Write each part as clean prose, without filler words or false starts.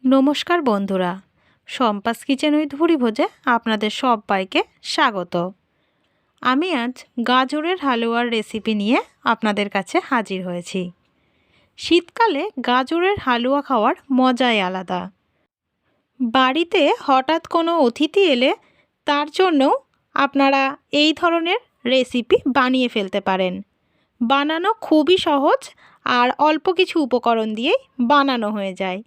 নমস্কার বন্ধুরা, Shampa's kitchen with ভুরিভোজে আপনাদের সবাইকে স্বাগত। আমি আজ গাজরের হালুয়ার রেসিপি নিয়ে আপনাদের কাছে হাজির হয়েছি। শীতকালে গাজরের হালুয়া খাওয়ার মজাই আলাদা। বাড়িতে হঠাৎ কোনো অতিথি এলে তার জন্যও আপনারা এই ধরনের রেসিপি বানিয়ে ফেলতে পারেন। বানানো খুবই সহজ আর অল্প কিছু উপকরণ দিয়েই বানানো হয়ে যায়।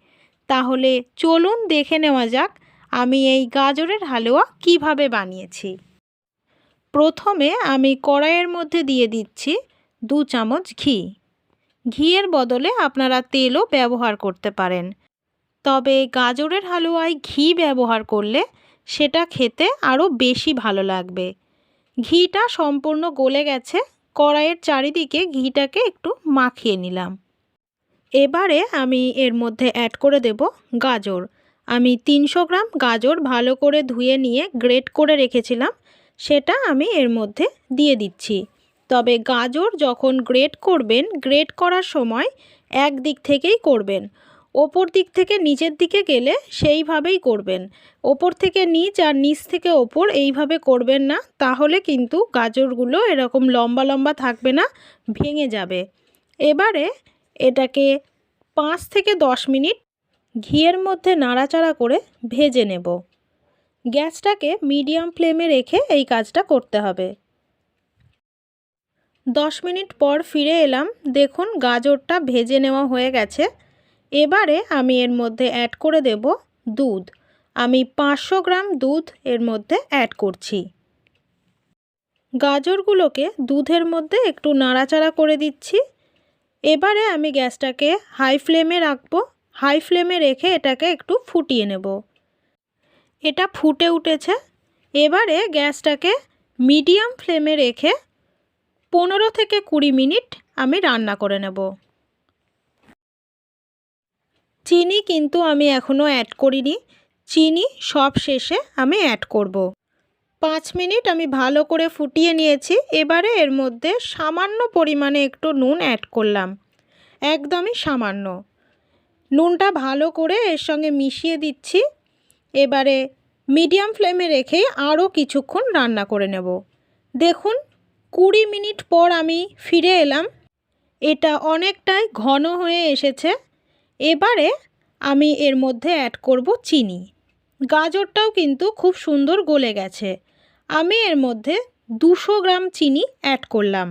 তাহলে চলুন দেখে নেওয়া যাক আমি এই গাজরের হালুয়া কিভাবে বানিয়েছি। প্রথমে আমি কড়াইয়ের মধ্যে দিয়ে দিচ্ছি 2 চামচ ঘি। ঘিয়ের বদলে আপনারা তেলও ব্যবহার করতে পারেন, তবে গাজরের হালুয়ায় ঘি ব্যবহার করলে সেটা খেতে আরও বেশি ভালো লাগবে। ঘিটা সম্পূর্ণ গলে গেছে, কড়াইয়ের চারিদিকে ঘিটাকে একটু মাখিয়ে নিলাম। এবারে আমি এর মধ্যে অ্যাড করে দেব গাজর। আমি 300 গ্রাম গাজর ভালো করে ধুয়ে নিয়ে গ্রেট করে রেখেছিলাম, সেটা আমি এর মধ্যে দিয়ে দিচ্ছি। তবে গাজর যখন গ্রেট করবেন, গ্রেট করার সময় এক দিক থেকেই করবেন। ওপর দিক থেকে নিচের দিকে গেলে সেইভাবেই করবেন। ওপর থেকে নিচ আর নিচ থেকে ওপর এইভাবে করবেন না, তাহলে কিন্তু গাজরগুলো এরকম লম্বা লম্বা থাকবে না, ভেঙে যাবে। এবারে এটাকে 5 থেকে 10 মিনিট ঘিয়ের মধ্যে নাড়াচাড়া করে ভেজে নেব। গ্যাসটাকে মিডিয়াম ফ্লেমে রেখে এই কাজটা করতে হবে। 10 মিনিট পর ফিরে এলাম, দেখুন গাজরটা ভেজে নেওয়া হয়ে গেছে। এবারে আমি এর মধ্যে অ্যাড করে দেব দুধ। আমি 500 গ্রাম দুধ এর মধ্যে অ্যাড করছি। গাজরগুলোকে দুধের মধ্যে একটু নাড়াচাড়া করে দিচ্ছি। এবারে আমি গ্যাসটাকে হাই ফ্লেমে রাখবো। হাই ফ্লেমে রেখে এটাকে একটু ফুটিয়ে নেব। এটা ফুটে উঠেছে। এবারে গ্যাসটাকে মিডিয়াম ফ্লেমে রেখে 15 থেকে 20 মিনিট আমি রান্না করে নেব। চিনি কিন্তু আমি এখনও অ্যাড করিনি, চিনি সব শেষে আমি অ্যাড করব। 5 মিনিট আমি ভালো করে ফুটিয়ে নিয়েছি। এবারে এর মধ্যে সামান্য পরিমাণে একটু নুন অ্যাড করলাম, একদমই সামান্য। নুনটা ভালো করে এর সঙ্গে মিশিয়ে দিচ্ছি। এবারে মিডিয়াম ফ্লেমে রেখেই আরও কিছুক্ষণ রান্না করে নেব। দেখুন 20 মিনিট পর আমি ফিরে এলাম। এটা অনেকটাই ঘন হয়ে এসেছে। এবারে আমি এর মধ্যে অ্যাড করব চিনি। গাজরটাও কিন্তু খুব সুন্দর গলে গেছে। আমি এর মধ্যে 200 গ্রাম চিনি অ্যাড করলাম।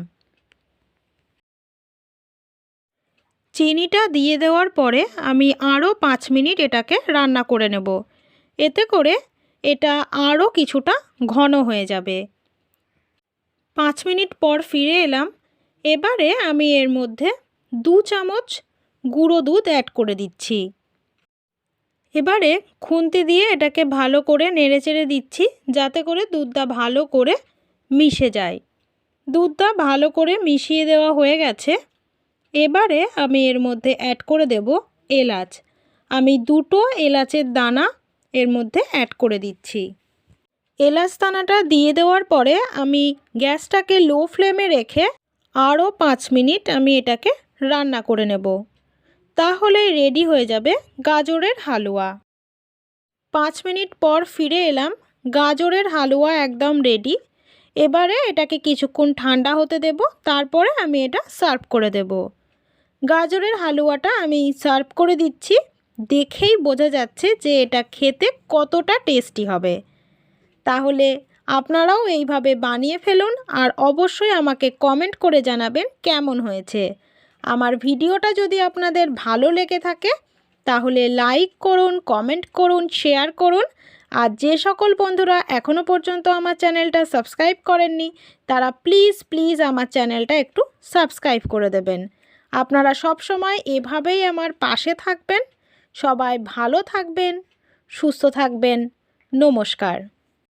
চিনিটা দিয়ে দেওয়ার পরে আমি আরও 5 মিনিট এটাকে রান্না করে নেব। এতে করে এটা আরও কিছুটা ঘন হয়ে যাবে। 5 মিনিট পর ফিরে এলাম। এবারে আমি এর মধ্যে 2 চামচ গুঁড়ো দুধ অ্যাড করে দিচ্ছি। এবারে খুন্তি দিয়ে এটাকে ভালো করে নেড়েচেড়ে দিচ্ছি, যাতে করে দুধটা ভালো করে মিশে যায়। দুধটা ভালো করে মিশিয়ে দেওয়া হয়ে গেছে। এবারে আমি এর মধ্যে অ্যাড করে দেব এলাচ। আমি 2টো এলাচের দানা এর মধ্যে অ্যাড করে দিচ্ছি। এলাচ দানাটা দিয়ে দেওয়ার পরে আমি গ্যাসটাকে লো ফ্লেমে রেখে আরও 5 মিনিট আমি এটাকে রান্না করে নেব। তাহলে রেডি হয়ে যাবে গাজরের হালুয়া। 5 মিনিট পর ফিরে এলাম। গাজরের হালুয়া একদম রেডি। এবারে এটাকে কিছুক্ষণ ঠান্ডা হতে দেব, তারপরে আমি এটা সার্ভ করে দেব। গাজরের হালুয়াটা আমি সার্ভ করে দিচ্ছি। দেখেই বোঝা যাচ্ছে যে এটা খেতে কতটা টেস্টি হবে। তাহলে আপনারাও এইভাবে বানিয়ে ফেলুন আর অবশ্যই আমাকে কমেন্ট করে জানাবেন কেমন হয়েছে। আমার ভিডিওটা যদি আপনাদের ভালো লেগে থাকে তাহলে লাইক করুন, কমেন্ট করুন, শেয়ার করুন। আর যে সকল বন্ধুরা এখনও পর্যন্ত আমার চ্যানেলটা সাবস্ক্রাইব করেননি তারা প্লিজ আমার চ্যানেলটা একটু সাবস্ক্রাইব করে দেবেন। আপনারা সব সময় এভাবেই আমার পাশে থাকবেন। সবাই ভালো থাকবেন, সুস্থ থাকবেন। নমস্কার।